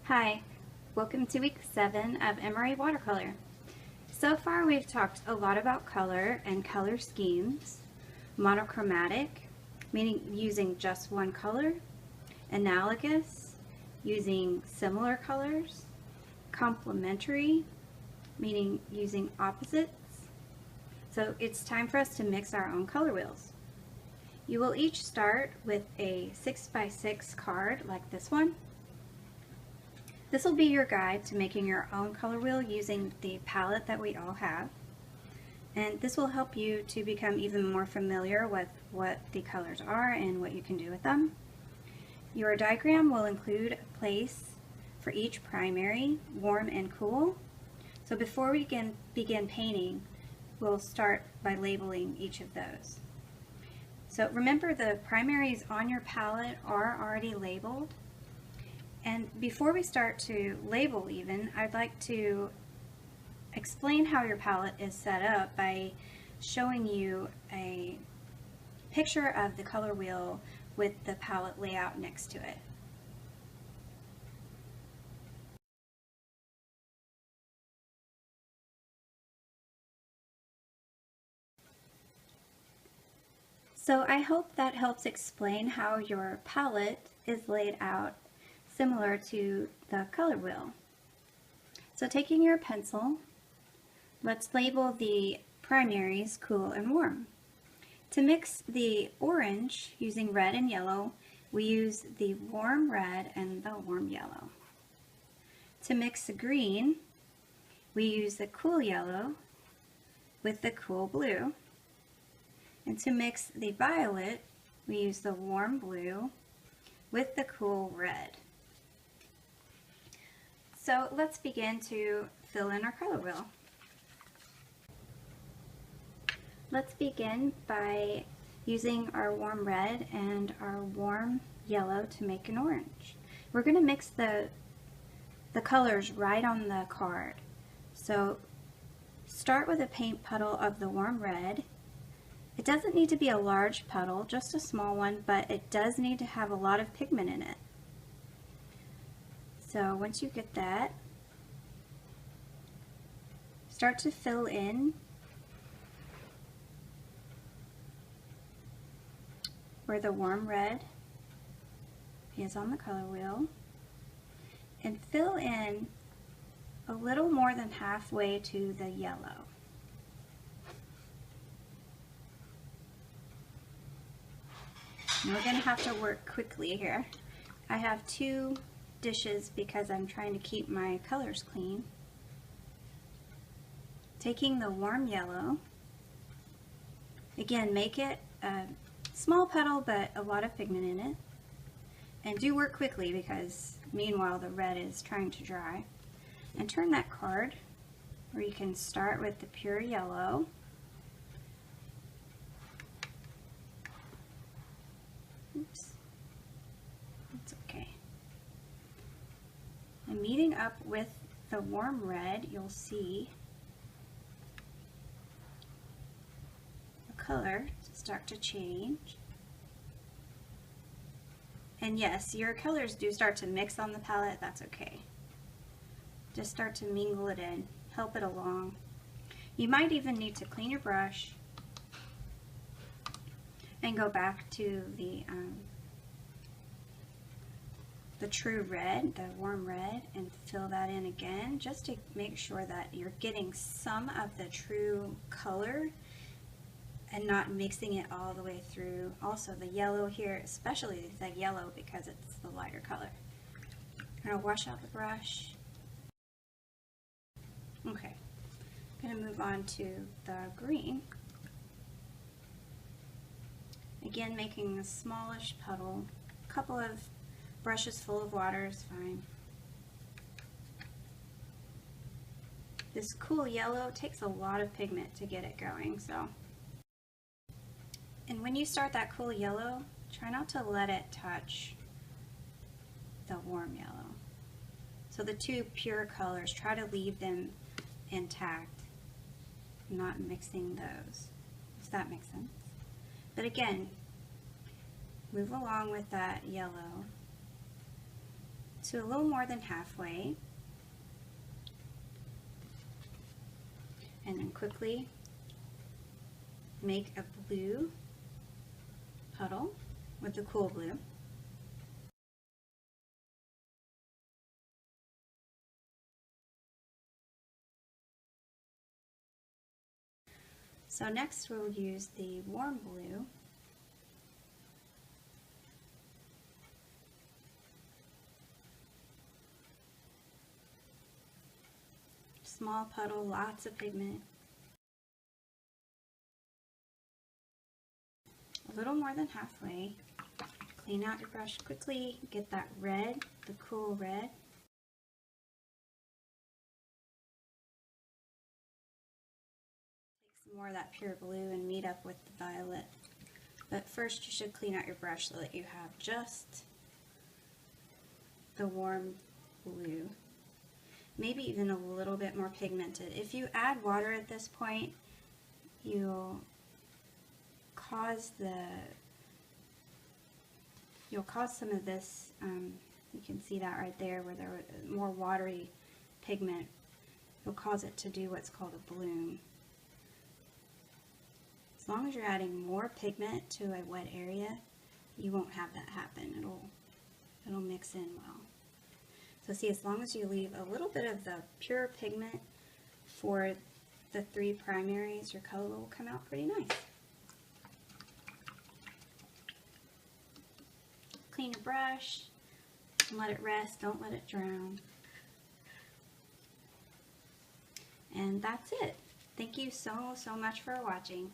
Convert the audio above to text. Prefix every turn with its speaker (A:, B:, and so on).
A: Hi, welcome to week 7 of MRA Watercolor. So far we've talked a lot about color and color schemes, monochromatic, meaning using just one color, analogous, using similar colors, complementary, meaning using opposites. So it's time for us to mix our own color wheels. You will each start with a 6x6 card like this one. This will be your guide to making your own color wheel using the palette that we all have. And this will help you to become even more familiar with what the colors are and what you can do with them. Your diagram will include a place for each primary, warm and cool. So before we begin painting, we'll start by labeling each of those. So remember, the primaries on your palette are already labeled. And before we start to label even, I'd like to explain how your palette is set up by showing you a picture of the color wheel with the palette layout next to it. So I hope that helps explain how your palette is laid out similar to the color wheel. So taking your pencil, let's label the primaries cool and warm. To mix the orange using red and yellow, we use the warm red and the warm yellow. To mix the green, we use the cool yellow with the cool blue. And to mix the violet, we use the warm blue with the cool red. So let's begin to fill in our color wheel. Let's begin by using our warm red and our warm yellow to make an orange. We're going to mix the colors right on the card. So start with a paint puddle of the warm red. It doesn't need to be a large puddle, just a small one, but it does need to have a lot of pigment in it. So once you get that, start to fill in where the warm red is on the color wheel, and fill in a little more than halfway to the yellow. And we're going to have to work quickly here. I have 2 dishes because I'm trying to keep my colors clean. Taking the warm yellow, again, make it a small puddle but a lot of pigment in it, and do work quickly because meanwhile the red is trying to dry. And turn that card where you can start with the pure yellow, oops, that's okay. And meeting up with the warm red, you'll see the color start to change. And yes, your colors do start to mix on the palette, that's okay. Just start to mingle it in, help it along. You might even need to clean your brush and go back to the true red, the warm red, and fill that in again, just to make sure that you're getting some of the true color and not mixing it all the way through. Also the yellow here, especially the yellow because it's the lighter color. I'm going to wash out the brush. Okay, I'm going to move on to the green. Again, making a smallish puddle, a couple of brushes full of water is fine. This cool yellow takes a lot of pigment to get it going, so. And when you start that cool yellow, try not to let it touch the warm yellow. So the 2 pure colors, try to leave them intact, not mixing those, if that makes sense. But again, move along with that yellow to a little more than halfway, and then quickly make a blue puddle with the cool blue. So next we'll use the warm blue small puddle, lots of pigment. A little more than halfway. Clean out your brush quickly, get that red, the cool red. Take some more of that pure blue and meet up with the violet. But first you should clean out your brush so that you have just the warm blue. Maybe even a little bit more pigmented. If you add water at this point, you'll cause some of this, you can see that right there where there was more watery pigment. You'll cause it to do what's called a bloom. As long as you're adding more pigment to a wet area, you won't have that happen. It'll mix in well. So see, as long as you leave a little bit of the pure pigment for the three primaries, your color will come out pretty nice. Clean your brush and let it rest. Don't let it drown. And that's it. Thank you so much for watching.